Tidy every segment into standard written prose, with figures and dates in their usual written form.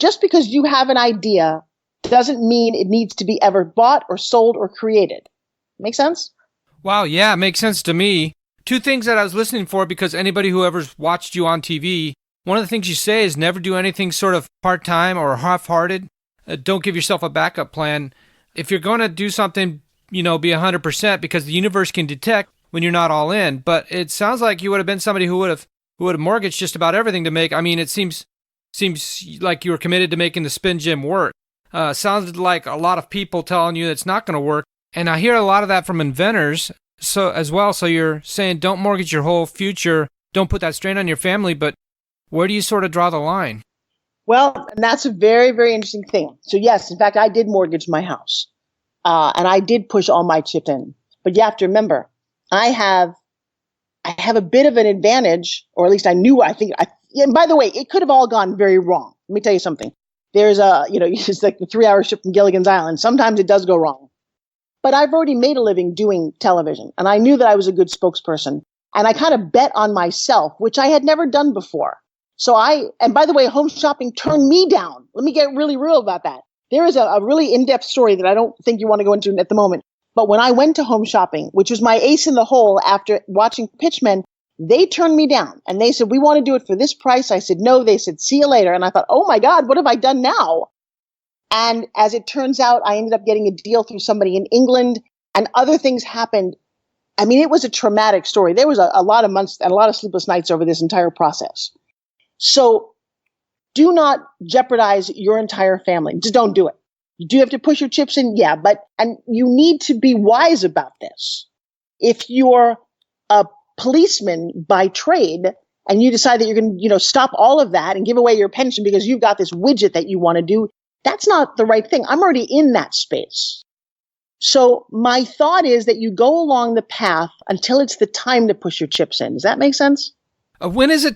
just because you have an idea doesn't mean it needs to be ever bought or sold or created. Make sense? Wow, yeah, it makes sense to me. Two things that I was listening for, because anybody who ever's watched you on TV, one of the things you say is never do anything sort of part-time or half-hearted. Don't give yourself a backup plan. If you're going to do something, be 100%, because the universe can detect when you're not all in. But it sounds like you would have been somebody who would have mortgaged just about everything to make. I mean, it seems like you were committed to making the SpinGym work. Sounded like a lot of people telling you it's not going to work. And I hear a lot of that from inventors as well. So you're saying don't mortgage your whole future. Don't put that strain on your family. But where do you sort of draw the line? Well, and that's a very, very interesting thing. So yes, in fact, I did mortgage my house. And I did push all my chips in. But you have to remember, I have a bit of an advantage, or at least and by the way, it could have all gone very wrong. Let me tell you something. There's it's like the 3-hour ship from Gilligan's Island. Sometimes it does go wrong. But I've already made a living doing television, and I knew that I was a good spokesperson. And I kind of bet on myself, which I had never done before. And by the way, home shopping turned me down. Let me get really real about that. There is a really in-depth story that I don't think you want to go into at the moment. But when I went to home shopping, which was my ace in the hole after watching Pitchmen, they turned me down. And they said, we want to do it for this price. I said, no. They said, see you later. And I thought, oh my God, what have I done now? And as it turns out, I ended up getting a deal through somebody in England, and other things happened. I mean, it was a traumatic story. There was a lot of months and a lot of sleepless nights over this entire process. So do not jeopardize your entire family. Just don't do it. You do have to push your chips in, yeah, and you need to be wise about this. If you're a policeman by trade and you decide that you're going to, stop all of that and give away your pension because you've got this widget that you want to do, that's not the right thing. I'm already in that space. So my thought is that you go along the path until it's the time to push your chips in. Does that make sense? When is that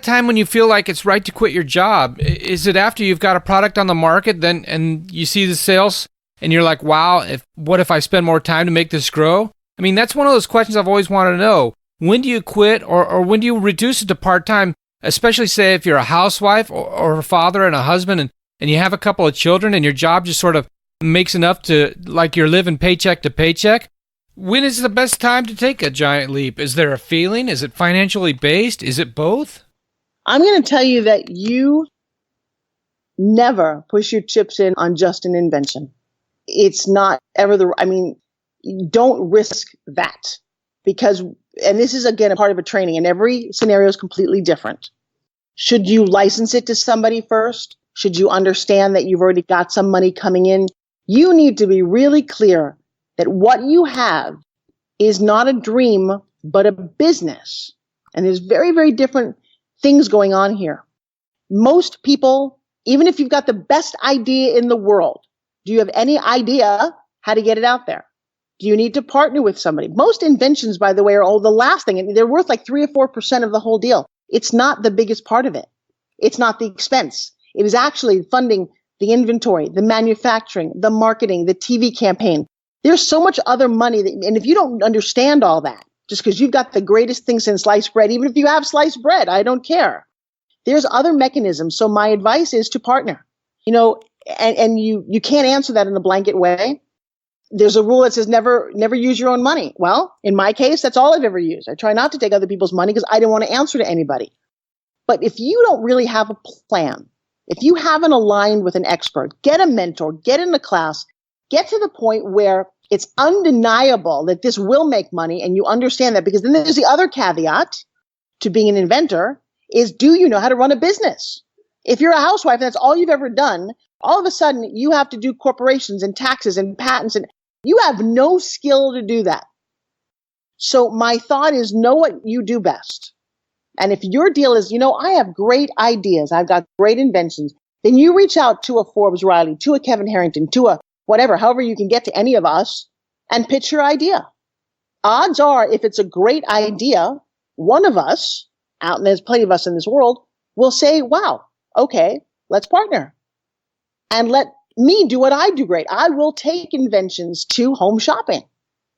time when you feel like it's right to quit your job? Is it after you've got a product on the market and you see the sales and you're like, wow, what if I spend more time to make this grow? I mean, that's one of those questions I've always wanted to know. When do you quit or when do you reduce it to part-time, especially say if you're a housewife or a father and a husband and you have a couple of children and your job just sort of makes enough to, like, you're living paycheck to paycheck? When is the best time to take a giant leap? Is there a feeling? Is it financially based? Is it both? I'm going to tell you that you never push your chips in on just an invention. It's not ever don't risk that, because, and this is again a part of a training, and every scenario is completely different. Should you license it to somebody first? Should you understand that you've already got some money coming in? You need to be really clear that what you have is not a dream, but a business. And there's very, very different things going on here. Most people, even if you've got the best idea in the world, do you have any idea how to get it out there? Do you need to partner with somebody? Most inventions, by the way, are the last thing. They're worth like 3 or 4% of the whole deal. It's not the biggest part of it. It's not the expense. It is actually funding the inventory, the manufacturing, the marketing, the TV campaign. There's so much other money and if you don't understand all that, just because you've got the greatest thing since sliced bread, even if you have sliced bread, I don't care. There's other mechanisms. So my advice is to partner, and you can't answer that in a blanket way. There's a rule that says never use your own money. Well, in my case, that's all I've ever used. I try not to take other people's money because I don't want to answer to anybody. But if you don't really have a plan, if you haven't aligned with an expert, get a mentor, get in a class, get to the point where it's undeniable that this will make money and you understand that, because then there's the other caveat to being an inventor is, do you know how to run a business? If you're a housewife and that's all you've ever done, all of a sudden you have to do corporations and taxes and patents, and you have no skill to do that. So my thought is, know what you do best. And if your deal is, I have great ideas, I've got great inventions, then you reach out to a Forbes Riley, to a Kevin Harrington, to a whatever, however you can get to any of us, and pitch your idea. Odds are, if it's a great idea, one of us, and there's plenty of us in this world, will say, wow, okay, let's partner. And let me do what I do great. I will take inventions to home shopping.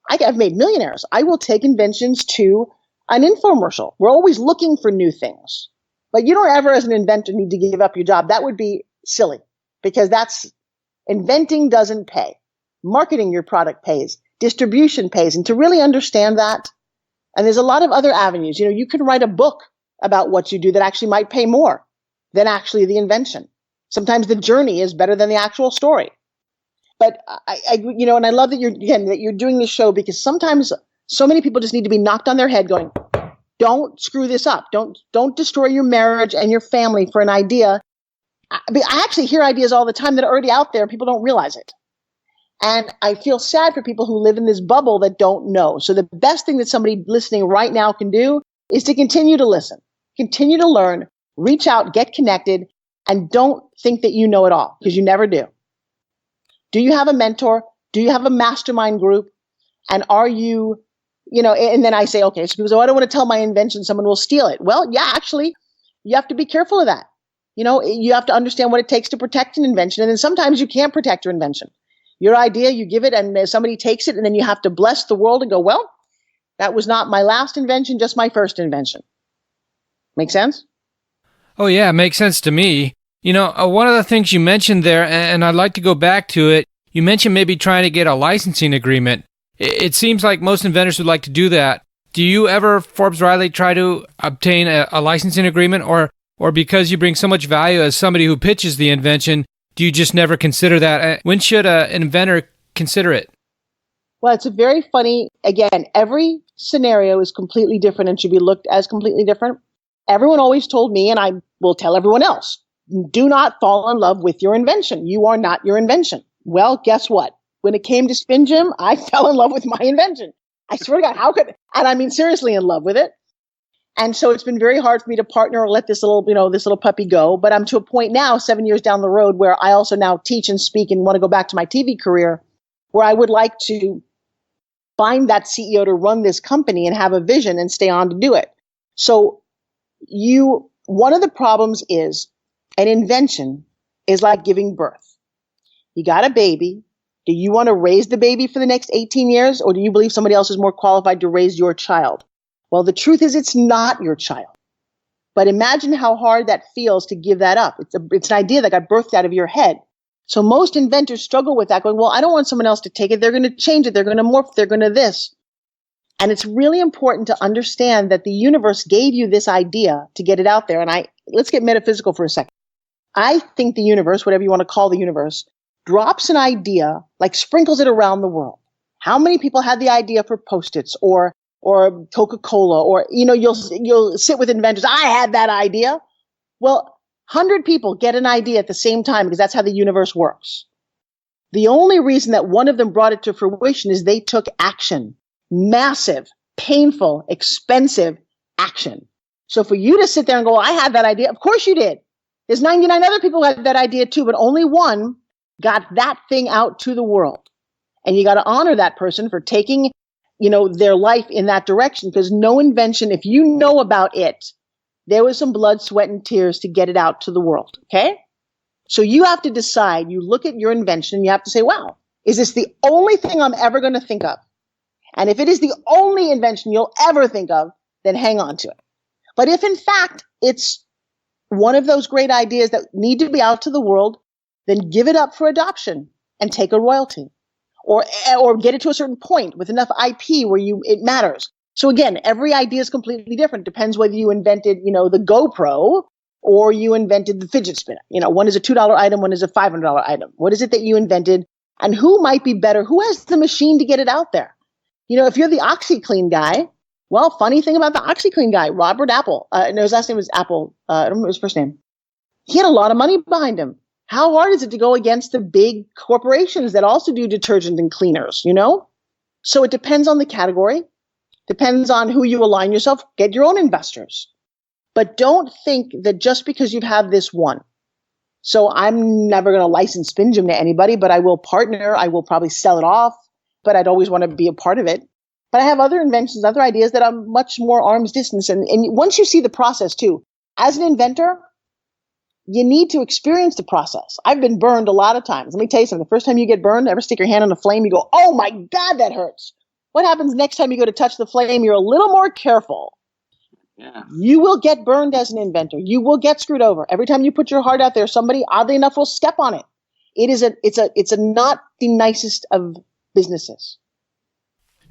I've made millionaires. I will take inventions to an infomercial. We're always looking for new things. But you don't ever, as an inventor, need to give up your job. That would be silly, because inventing doesn't pay. Marketing your product pays. Distribution pays. And to really understand that, and there's a lot of other avenues. You can write a book about what you do that actually might pay more than actually the invention. Sometimes the journey is better than the actual story. But and I love that you're doing this show, because sometimes so many people just need to be knocked on their head going, don't screw this up. Don't destroy your marriage and your family for an idea. I actually hear ideas all the time that are already out there. People don't realize it. And I feel sad for people who live in this bubble that don't know. So the best thing that somebody listening right now can do is to continue to listen, continue to learn, reach out, get connected, and don't think that you know it all, because you never do. Do you have a mentor? Do you have a mastermind group? And are you, and then I say, okay, so people say, oh, I don't want to tell my invention, someone will steal it. Well, yeah, actually, you have to be careful of that. You have to understand what it takes to protect an invention. And then sometimes you can't protect your invention. Your idea, you give it, and somebody takes it, and then you have to bless the world and go, well, that was not my last invention, just my first invention. Make sense? Oh, yeah, it makes sense to me. One of the things you mentioned there, and I'd like to go back to it, you mentioned maybe trying to get a licensing agreement. It seems like most inventors would like to do that. Do you ever, Forbes Riley, try to obtain a licensing agreement, or because you bring so much value as somebody who pitches the invention, do you just never consider that? When should an inventor consider it? Well, it's a very funny, again, every scenario is completely different and should be looked as completely different. Everyone always told me, and I will tell everyone else, do not fall in love with your invention. You are not your invention. Well, guess what? When it came to SpinGym, I fell in love with my invention. I swear to God, and I mean seriously in love with it. And so it's been very hard for me to partner or let this little puppy go. But I'm to a point now, 7 years down the road, where I also now teach and speak and want to go back to my TV career, where I would like to find that CEO to run this company and have a vision and stay on to do it. So one of the problems is an invention is like giving birth. You got a baby. Do you want to raise the baby for the next 18 years, or do you believe somebody else is more qualified to raise your child? Well, the truth is it's not your child. But imagine how hard that feels to give that up. It's an idea that got birthed out of your head. So most inventors struggle with that, going, well, I don't want someone else to take it. They're going to change it. They're going to morph. They're going to this. And it's really important to understand that the universe gave you this idea to get it out there. And let's get metaphysical for a second. I think the universe, whatever you want to call the universe, drops an idea, like sprinkles it around the world. How many people had the idea for Post-its or Coca-Cola, or, you'll sit with inventors. I had that idea. Well, 100 people get an idea at the same time, because that's how the universe works. The only reason that one of them brought it to fruition is they took action. Massive, painful, expensive action. So for you to sit there and go, I had that idea. Of course you did. There's 99 other people who had that idea too, but only one got that thing out to the world. And you got to honor that person for taking their life in that direction, because no invention, if you know about it, there was some blood, sweat, and tears to get it out to the world. Okay? So you have to decide, you look at your invention, and you have to say, wow, is this the only thing I'm ever going to think of? And if it is the only invention you'll ever think of, then hang on to it. But if in fact it's one of those great ideas that need to be out to the world, then give it up for adoption and take a royalty. Or get it to a certain point with enough IP where it matters. So again, every idea is completely different. Depends whether you invented, the GoPro or you invented the fidget spinner. One is a $2 item, one is a $500 item. What is it that you invented, and who might be better? Who has the machine to get it out there? If you're the OxyClean guy, well, funny thing about the OxyClean guy, Robert Apple, no, his last name was Apple. I don't remember his first name. He had a lot of money behind him. How hard is it to go against the big corporations that also do detergent and cleaners, So it depends on the category, depends on who you align yourself. Get your own investors. But don't think that just because you have this one. So I'm never going to license SpinGym to anybody, but I will partner. I will probably sell it off, but I'd always want to be a part of it. But I have other inventions, other ideas that are much more arm's distance. And once you see the process too, as an inventor, you need to experience the process. I've been burned a lot of times. Let me tell you something. The first time you get burned, ever stick your hand on a flame, you go, oh my God, that hurts. What happens next time you go to touch the flame? You're a little more careful. Yeah. You will get burned as an inventor. You will get screwed over. Every time you put your heart out there, somebody, oddly enough, will step on it. It's a not the nicest of businesses.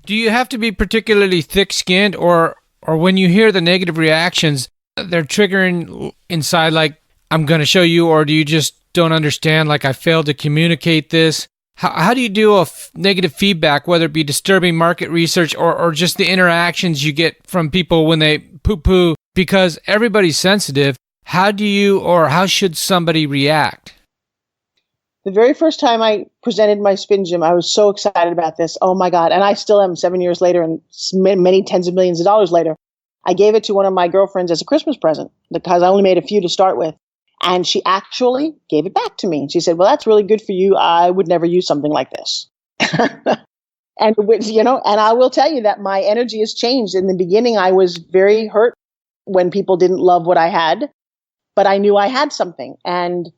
Do you have to be particularly thick-skinned, or when you hear the negative reactions, they're triggering inside like, I'm going to show you, or do you just don't understand, like I failed to communicate this? How do you do negative feedback, whether it be disturbing market research or just the interactions you get from people when they poo-poo? Because everybody's sensitive. How should somebody react? The very first time I presented my SpinGym, I was so excited about this. Oh my God. And I still am 7 years later and many tens of millions of dollars later. I gave it to one of my girlfriends as a Christmas present because I only made a few to start with. And she actually gave it back to me. She said, well, that's really good for you. I would never use something like this. And I will tell you that my energy has changed. In the beginning, I was very hurt when people didn't love what I had, but I knew I had something. And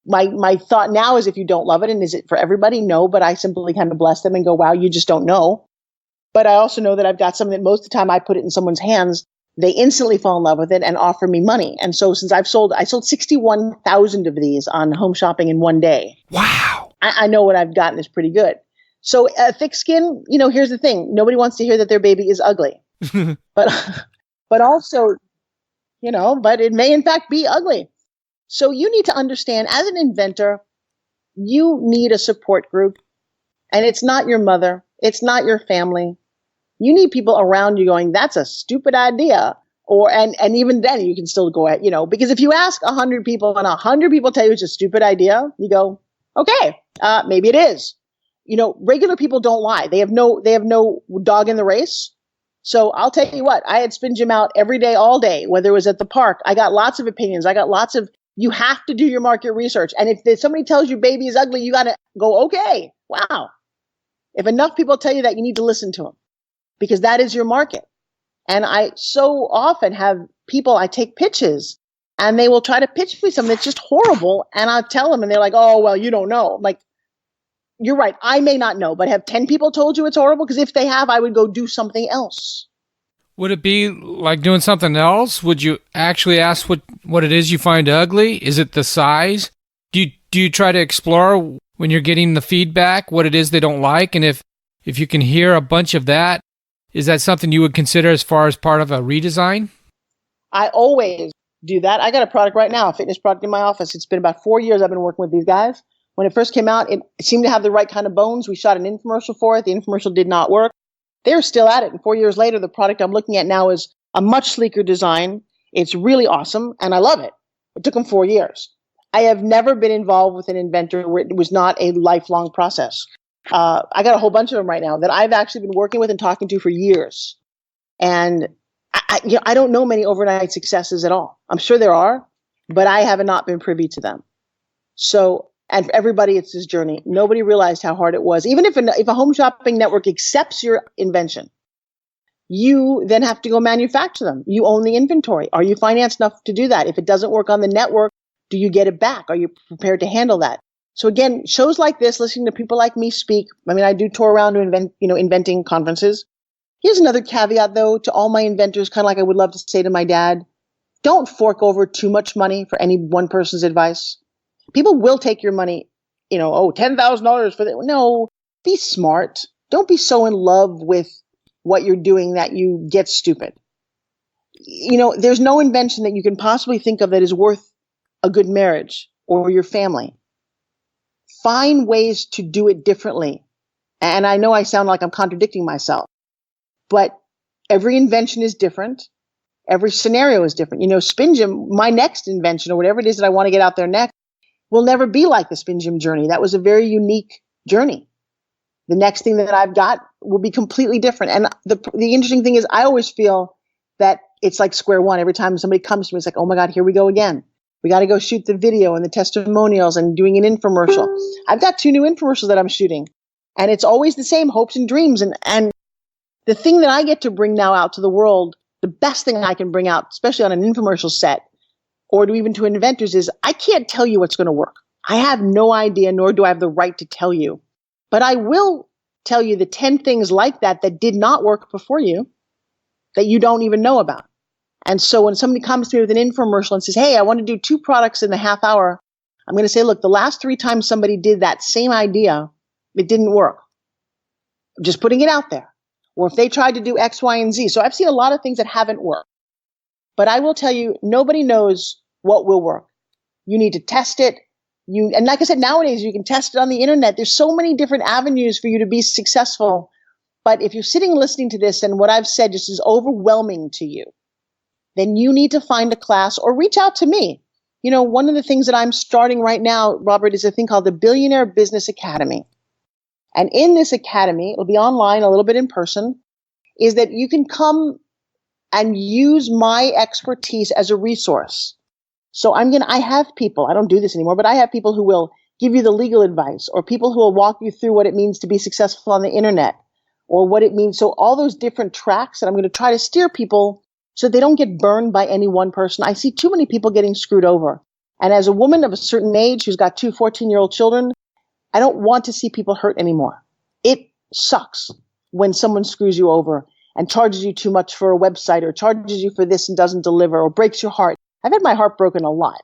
my thought now is, if you don't love it, and is it for everybody? No, but I simply kind of bless them and go, wow, you just don't know. But I also know that I've got something that most of the time I put it in someone's hands, they instantly fall in love with it and offer me money. And so since I sold 61,000 of these on Home Shopping in one day. Wow. I know what I've gotten is pretty good. So thick skin, here's the thing. Nobody wants to hear that their baby is ugly. but also, but it may in fact be ugly. So you need to understand, as an inventor, you need a support group. And it's not your mother. It's not your family. You need people around you going, that's a stupid idea. And even then you can still go ahead, because if you ask 100 people and 100 people tell you it's a stupid idea, you go, okay, maybe it is. Regular people don't lie. They have no dog in the race. So I'll tell you what, I had SpinGym out every day, all day, whether it was at the park. I got lots of opinions. You have to do your market research. And if somebody tells you baby is ugly, you got to go, okay, wow. If enough people tell you that, you need to listen to them, because that is your market. And I so often have people, I take pitches and they will try to pitch me something that's just horrible. And I tell them and they're like, oh, well, you don't know. I'm like, you're right. I may not know, but have 10 people told you it's horrible? Because if they have, I would go do something else. Would it be like doing something else? Would you actually ask what it is you find ugly? Is it the size? Do you try to explore when you're getting the feedback what it is they don't like? And if you can hear a bunch of that, is that something you would consider as far as part of a redesign? I always do that. I got a product right now, a fitness product in my office. It's been about 4 years I've been working with these guys. When it first came out, it seemed to have the right kind of bones. We shot an infomercial for it. The infomercial did not work. They're still at it. And 4 years later, the product I'm looking at now is a much sleeker design. It's really awesome, and I love it. It took them 4 years. I have never been involved with an inventor where it was not a lifelong process. I got a whole bunch of them right now that I've actually been working with and talking to for years. And I don't know many overnight successes at all. I'm sure there are, but I have not been privy to them. So, and for everybody, it's this journey. Nobody realized how hard it was. Even if a home shopping network accepts your invention, you then have to go manufacture them. You own the inventory. Are you financed enough to do that? If it doesn't work on the network, do you get it back? Are you prepared to handle that? So again, shows like this, listening to people like me speak. I mean, I do tour around to inventing conferences. Here's another caveat, though, to all my inventors, kind of like I would love to say to my dad, don't fork over too much money for any one person's advice. People will take your money, $10,000 for that. No, be smart. Don't be so in love with what you're doing that you get stupid. There's no invention that you can possibly think of that is worth a good marriage or your family. Find ways to do it differently. And I know I sound like I'm contradicting myself, but every invention is different. Every scenario is different. SpinGym, my next invention or whatever it is that I want to get out there next, will never be like the SpinGym journey. That was a very unique journey. The next thing that I've got will be completely different. And the interesting thing is I always feel that it's like square one. Every time somebody comes to me, it's like, oh my God, here we go again. We got to go shoot the video and the testimonials and doing an infomercial. I've got 2 new infomercials that I'm shooting. And it's always the same hopes and dreams. And the thing that I get to bring now out to the world, the best thing I can bring out, especially on an infomercial set, or even to inventors, is I can't tell you what's going to work. I have no idea, nor do I have the right to tell you. But I will tell you the 10 things like that did not work before you that you don't even know about. And so when somebody comes to me with an infomercial and says, hey, I want to do 2 products in a half hour, I'm going to say, look, the last 3 times somebody did that same idea, it didn't work. I'm just putting it out there. Or if they tried to do X, Y, and Z. So I've seen a lot of things that haven't worked. But I will tell you, nobody knows what will work. You need to test it. And like I said, nowadays you can test it on the internet. There's so many different avenues for you to be successful. But if you're sitting listening to this and what I've said just is overwhelming to you, then you need to find a class or reach out to me. One of the things that I'm starting right now, Robert, is a thing called the Billionaire Business Academy. And in this academy, it'll be online, a little bit in person, is that you can come and use my expertise as a resource. So I have people, I don't do this anymore, but I have people who will give you the legal advice, or people who will walk you through what it means to be successful on the internet, or what it means. So all those different tracks that I'm going to try to steer people so they don't get burned by any one person. I see too many people getting screwed over. And as a woman of a certain age who's got 2 14-year-old children, I don't want to see people hurt anymore. It sucks when someone screws you over and charges you too much for a website, or charges you for this and doesn't deliver, or breaks your heart. I've had my heart broken a lot.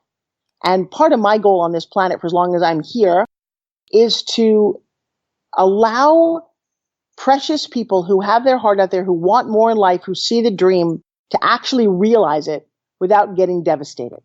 And part of my goal on this planet for as long as I'm here is to allow precious people who have their heart out there, who want more in life, who see the dream, to actually realize it without getting devastated.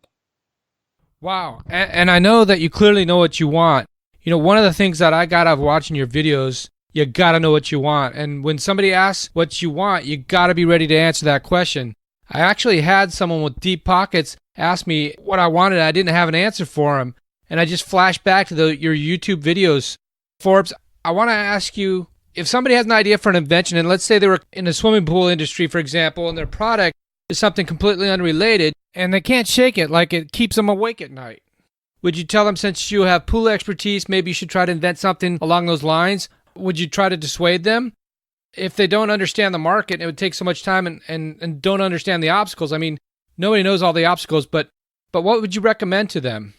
Wow. And I know that you clearly know what you want. One of the things that I got out of watching your videos, you got to know what you want. And when somebody asks what you want, you got to be ready to answer that question. I actually had someone with deep pockets ask me what I wanted. I didn't have an answer for him. And I just flashed back to your YouTube videos. Forbes, I want to ask you, if somebody has an idea for an invention, and let's say they were in the swimming pool industry, for example, and their product is something completely unrelated, and they can't shake it, like it keeps them awake at night, would you tell them, since you have pool expertise, maybe you should try to invent something along those lines? Would you try to dissuade them? If they don't understand the market, it would take so much time and don't understand the obstacles. I mean, nobody knows all the obstacles, but what would you recommend to them?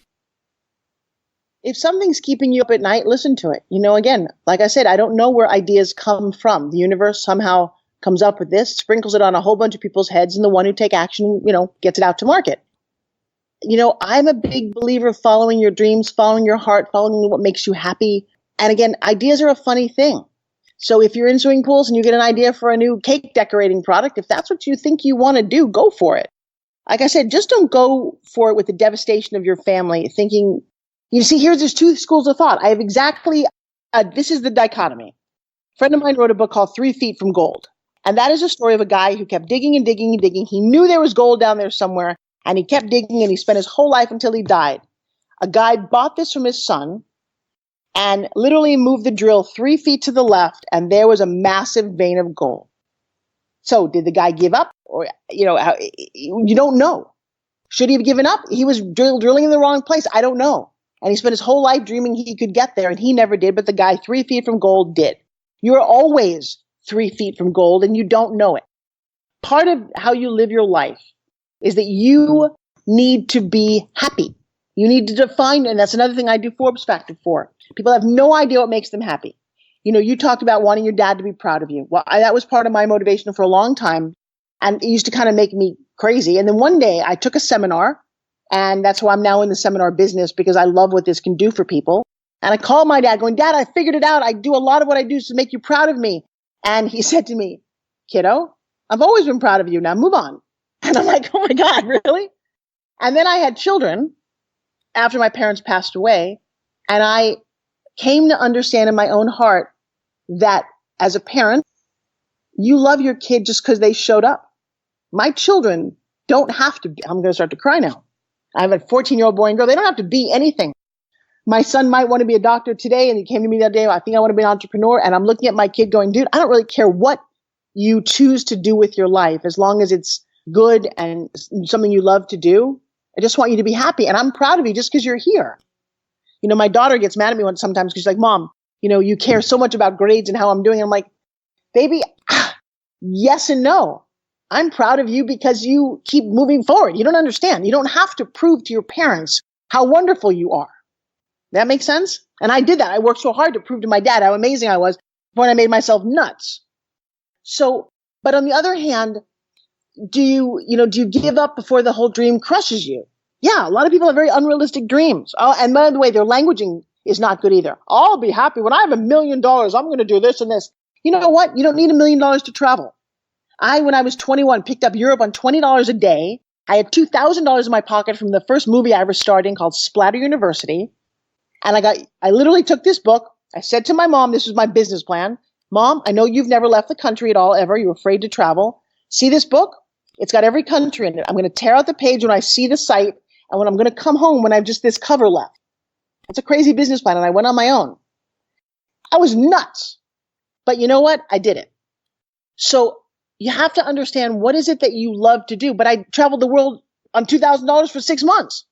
If something's keeping you up at night, listen to it. Again, like I said, I don't know where ideas come from. The universe somehow comes up with this, sprinkles it on a whole bunch of people's heads, and the one who take action, gets it out to market. I'm a big believer of following your dreams, following your heart, following what makes you happy. And again, ideas are a funny thing. So if you're in swimming pools and you get an idea for a new cake decorating product, if that's what you think you want to do, go for it. Like I said, just don't go for it with the devastation of your family, thinking, there's 2 schools of thought. I have exactly, this is the dichotomy. A friend of mine wrote a book called 3 Feet from Gold. And that is a story of a guy who kept digging and digging and digging. He knew there was gold down there somewhere, and he kept digging, and he spent his whole life until he died. A guy bought this from his son and literally moved the drill 3 feet to the left, and there was a massive vein of gold. So did the guy give up? Or, you don't know. Should he have given up? He was drilling in the wrong place. I don't know. And he spent his whole life dreaming he could get there, and he never did, but the guy 3 feet from gold did. You're always 3 feet from gold, and you don't know it. Part of how you live your life is that you need to be happy. You need to define, and that's another thing I do Forbes Factor for. People have no idea what makes them happy. You talked about wanting your dad to be proud of you. Well, that was part of my motivation for a long time, and it used to kind of make me crazy. And then one day I took a seminar, and that's why I'm now in the seminar business, because I love what this can do for people. And I called my dad going, Dad, I figured it out. I do a lot of what I do to make you proud of me. And he said to me, kiddo, I've always been proud of you. Now move on. And I'm like, oh my God, really? And then I had children after my parents passed away. And I came to understand in my own heart that as a parent, you love your kid just because they showed up. My children don't have to be, I'm going to start to cry now. I have a 14-year-old boy and girl. They don't have to be anything. My son might want to be a doctor today, and he came to me that day, I think I want to be an entrepreneur. And I'm looking at my kid going, dude, I don't really care what you choose to do with your life, as long as it's good and something you love to do. I just want you to be happy. And I'm proud of you just because you're here. My daughter gets mad at me sometimes because she's like, Mom, you care so much about grades and how I'm doing. I'm like, baby, yes and no. I'm proud of you because you keep moving forward. You don't understand. You don't have to prove to your parents how wonderful you are. That makes sense? And I did that. I worked so hard to prove to my dad how amazing I was when I made myself nuts. So, but on the other hand, do you give up before the whole dream crushes you? Yeah, a lot of people have very unrealistic dreams. Oh, and by the way, their languaging is not good either. I'll be happy when I have $1 million. I'm going to do this and this. You know what? You don't need $1 million to travel. When I was 21, picked up Europe on $20 a day. I had $2,000 in my pocket from the first movie I ever starred in called Splatter University. And I literally took this book. I said to my mom, this was my business plan. Mom, I know you've never left the country at all, ever. You're afraid to travel. See this book? It's got every country in it. I'm going to tear out the page when I see the site, and when I'm going to come home when I have just this cover left. It's a crazy business plan, and I went on my own. I was nuts. But you know what? I did it. So you have to understand, what is it that you love to do? But I traveled the world on $2,000 for 6 months.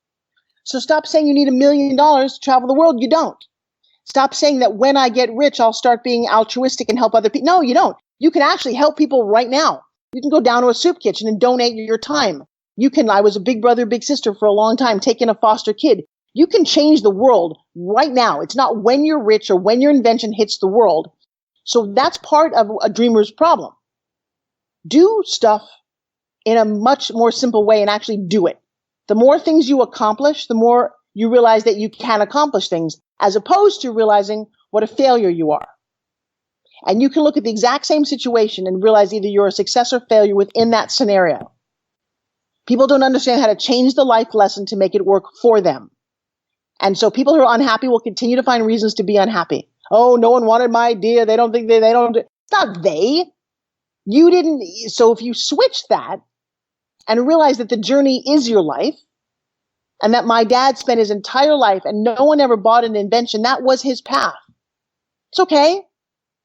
So stop saying you need $1 million to travel the world. You don't. Stop saying that when I get rich, I'll start being altruistic and help other people. No, you don't. You can actually help people right now. You can go down to a soup kitchen and donate your time. I was a big brother, big sister for a long time, taking a foster kid. You can change the world right now. It's not when you're rich or when your invention hits the world. So that's part of a dreamer's problem. Do stuff in a much more simple way and actually do it. The more things you accomplish, the more you realize that you can accomplish things, as opposed to realizing what a failure you are. And you can look at the exact same situation and realize either you're a success or failure within that scenario. People don't understand how to change the life lesson to make it work for them. And so people who are unhappy will continue to find reasons to be unhappy. Oh, no one wanted my idea. They don't think they don't. It's not they. You didn't. So if you switch that and realize that the journey is your life, and that my dad spent his entire life and no one ever bought an invention, that was his path. It's okay.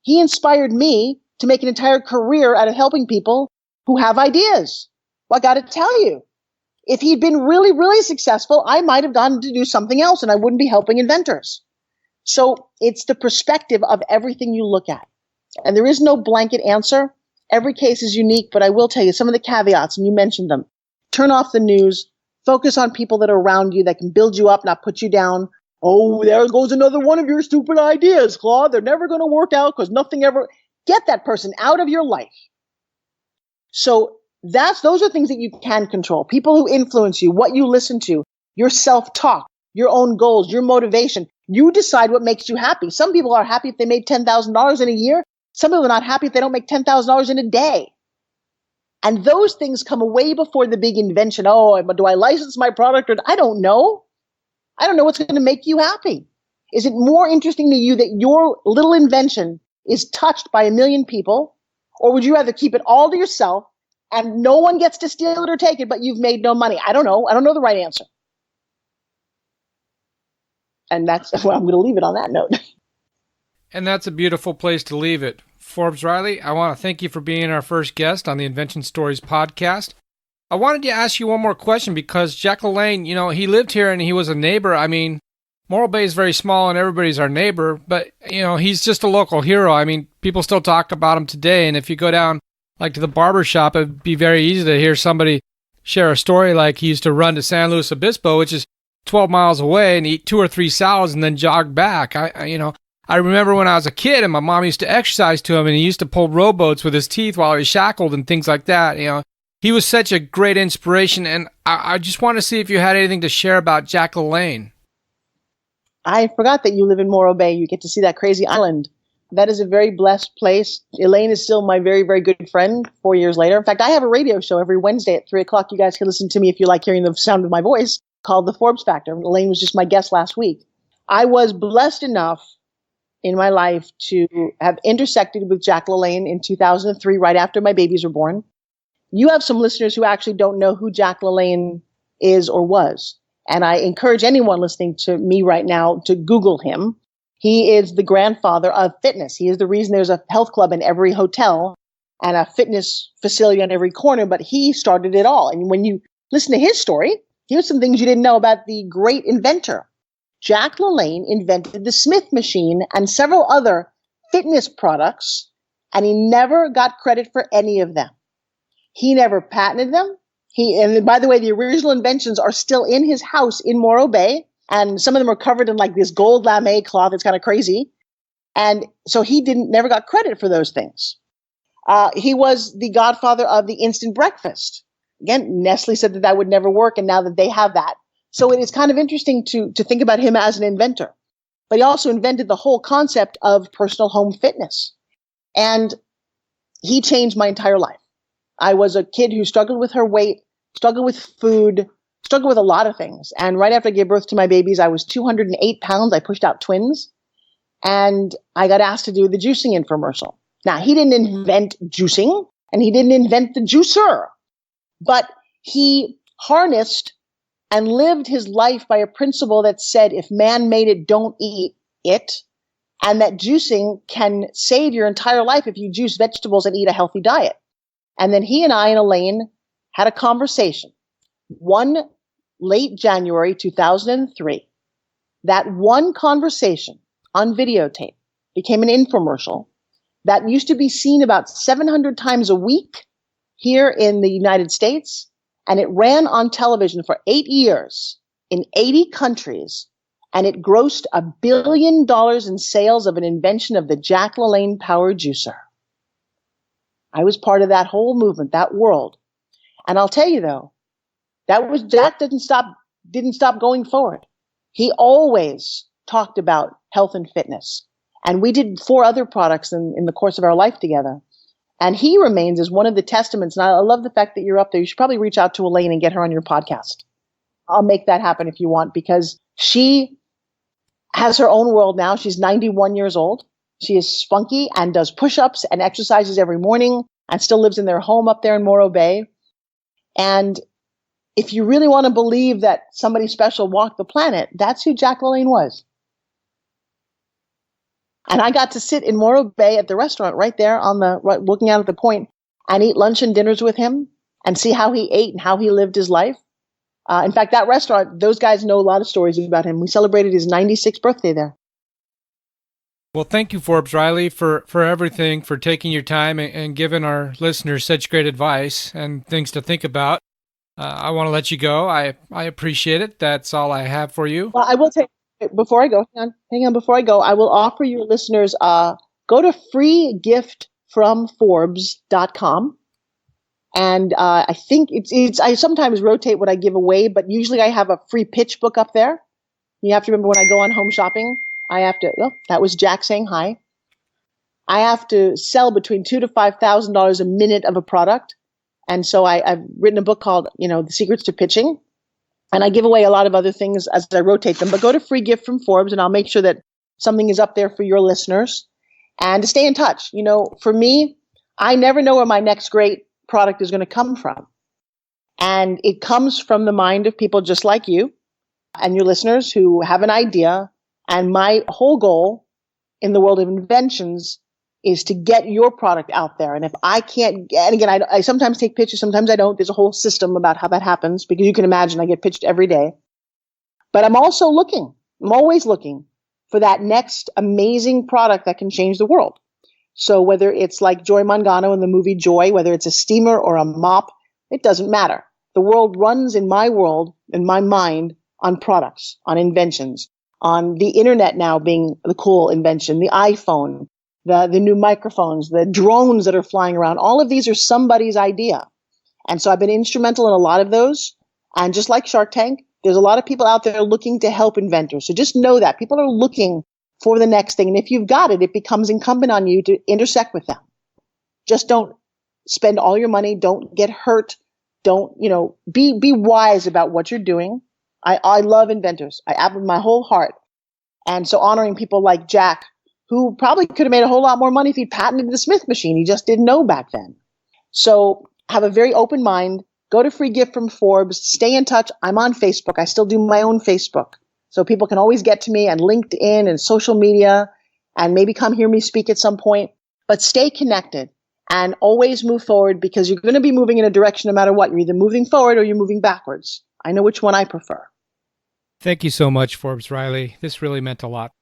He inspired me to make an entire career out of helping people who have ideas. Well, I got to tell you, if he'd been really, really successful, I might have gone to do something else and I wouldn't be helping inventors. So it's the perspective of everything you look at. And there is no blanket answer. Every case is unique, but I will tell you some of the caveats, and you mentioned them. Turn off the news. Focus on people that are around you that can build you up, not put you down. Oh, there goes another one of your stupid ideas, Claude. They're never going to work out because nothing ever. Get that person out of your life. So those are things that you can control. People who influence you, what you listen to, your self-talk, your own goals, your motivation. You decide what makes you happy. Some people are happy if they made $10,000 in a year. Some people are not happy if they don't make $10,000 in a day. And those things come way before the big invention. Oh, do I license my product? I don't know. I don't know what's going to make you happy. Is it more interesting to you that your little invention is touched by 1 million people? Or would you rather keep it all to yourself and no one gets to steal it or take it, but you've made no money? I don't know. I don't know the right answer. And that's, well, I'm going to leave it on that note. And that's a beautiful place to leave it. Forbes Riley, I want to thank you for being our first guest on the Invention Stories podcast. I wanted to ask you one more question because Jack LaLanne, he lived here and he was a neighbor. I mean, Morro Bay is very small and everybody's our neighbor, but, he's just a local hero. I mean, people still talk about him today. And if you go down like to the barber shop, it'd be very easy to hear somebody share a story like he used to run to San Luis Obispo, which is 12 miles away, and eat 2 or 3 salads and then jog back. I remember when I was a kid and my mom used to exercise to him and he used to pull rowboats with his teeth while he was shackled and things like that. He was such a great inspiration, and I just want to see if you had anything to share about Jack LaLanne. I forgot that you live in Morro Bay. You get to see that crazy island. That is a very blessed place. Elaine is still my very, very good friend 4 years later. In fact, I have a radio show every Wednesday at 3 o'clock. You guys can listen to me if you like hearing the sound of my voice, called The Forbes Factor. Elaine was just my guest last week. I was blessed enough in my life to have intersected with Jack LaLanne in 2003, right after my babies were born. You have some listeners who actually don't know who Jack LaLanne is or was. And I encourage anyone listening to me right now to Google him. He is the grandfather of fitness. He is the reason there's a health club in every hotel and a fitness facility on every corner, but he started it all. And when you listen to his story, here's some things you didn't know about the great inventor. Jack LaLanne invented the Smith machine and several other fitness products, and he never got credit for any of them. He never patented them. And by the way, the original inventions are still in his house in Morro Bay, and some of them are covered in like this gold lame cloth. It's kind of crazy. And so he never got credit for those things. He was the godfather of the instant breakfast. Again, Nestle said that would never work, and now that they have that. So it is kind of interesting to think about him as an inventor. But he also invented the whole concept of personal home fitness. And he changed my entire life. I was a kid who struggled with her weight, struggled with food, struggled with a lot of things. And right after I gave birth to my babies, I was 208 pounds. I pushed out twins. And I got asked to do the juicing infomercial. Now, he didn't invent juicing, and he didn't invent the juicer. But he harnessed and lived his life by a principle that said, if man made it, don't eat it. And that juicing can save your entire life if you juice vegetables and eat a healthy diet. And then he and I and Elaine had a conversation. One late January 2003, that one conversation on videotape became an infomercial that used to be seen about 700 times a week here in the United States. And it ran on television for 8 years in 80 countries. And it grossed $1 billion in sales of an invention of the Jack LaLanne power juicer. I was part of that whole movement, that world. And I'll tell you though, Jack didn't stop going forward. He always talked about health and fitness. And we did 4 other products in the course of our life together. And he remains as one of the testaments. And I love the fact that you're up there. You should probably reach out to Elaine and get her on your podcast. I'll make that happen if you want, because she has her own world now. She's 91 years old. She is spunky and does push-ups and exercises every morning and still lives in their home up there in Morro Bay. And if you really want to believe that somebody special walked the planet, that's who Jack LaLanne was. And I got to sit in Morro Bay at the restaurant right there looking out at the point and eat lunch and dinners with him and see how he ate and how he lived his life. In fact, that restaurant, those guys know a lot of stories about him. We celebrated his 96th birthday there. Well, thank you, Forbes Riley, for everything, for taking your time and giving our listeners such great advice and things to think about. I want to let you go. I appreciate it. That's all I have for you. Well, I will take. Before I go, hang on. Before I go, I will offer your listeners, go to freegiftfromforbes.com. And I think I sometimes rotate what I give away, but usually I have a free pitch book up there. You have to remember when I go on home shopping, that was Jack saying hi. I have to sell between $2,000 to $5,000 a minute of a product. And so I've written a book called, The Secrets to Pitching. And I give away a lot of other things as I rotate them. But go to Free Gift from Forbes, and I'll make sure that something is up there for your listeners. And to stay in touch. For me, I never know where my next great product is going to come from. And it comes from the mind of people just like you and your listeners who have an idea. And my whole goal in the world of inventions is to get your product out there. And if I can't, and again, I sometimes take pictures, sometimes I don't. There's a whole system about how that happens, because you can imagine I get pitched every day. But I'm always looking for that next amazing product that can change the world. So whether it's like Joy Mangano in the movie Joy, whether it's a steamer or a mop, it doesn't matter. The world runs in my world, in my mind, on products, on inventions, on the internet now being the cool invention, the iPhone, the new microphones, the drones that are flying around. All of these are somebody's idea. And so I've been instrumental in a lot of those. And just like Shark Tank, there's a lot of people out there looking to help inventors. So just know that people are looking for the next thing. And if you've got it, it becomes incumbent on you to intersect with them. Just don't spend all your money. Don't get hurt. Don't, be wise about what you're doing. I love inventors. I have my whole heart. And so honoring people like Jack, who probably could have made a whole lot more money if he'd patented the Smith machine. He just didn't know back then. So have a very open mind. Go to Free Gift from Forbes. Stay in touch. I'm on Facebook. I still do my own Facebook. So people can always get to me, and LinkedIn and social media, and maybe come hear me speak at some point. But stay connected and always move forward, because you're going to be moving in a direction no matter what. You're either moving forward or you're moving backwards. I know which one I prefer. Thank you so much, Forbes Riley. This really meant a lot.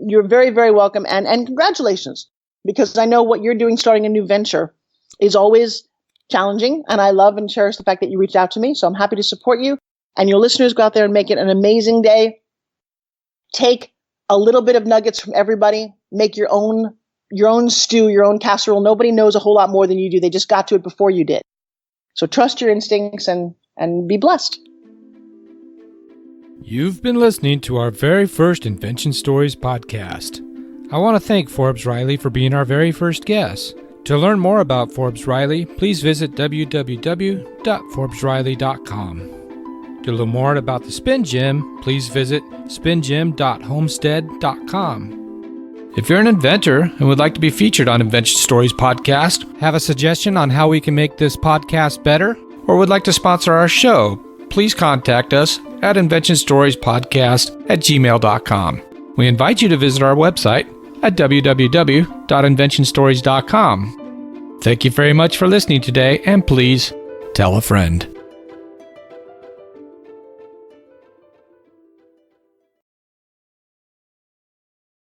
You're very, very welcome. And congratulations, because I know what you're doing starting a new venture is always challenging. And I love and cherish the fact that you reached out to me. So I'm happy to support you. And your listeners, go out there and make it an amazing day. Take a little bit of nuggets from everybody. Make your own your own stew, your own casserole. Nobody knows a whole lot more than you do. They just got to it before you did. So trust your instincts and be blessed. You've been listening to our very first Invention Stories podcast. I want to thank Forbes Riley for being our very first guest. To learn more about Forbes Riley, please visit www.forbesriley.com. To learn more about the SpinGym, please visit spingym.homestead.com. If you're an inventor and would like to be featured on Invention Stories Podcast, have a suggestion on how we can make this podcast better, or would like to sponsor our show, please contact us at inventionsstoriespodcast@gmail.com. We invite you to visit our website at www.inventionstories.com. Thank you very much for listening today, and please tell a friend.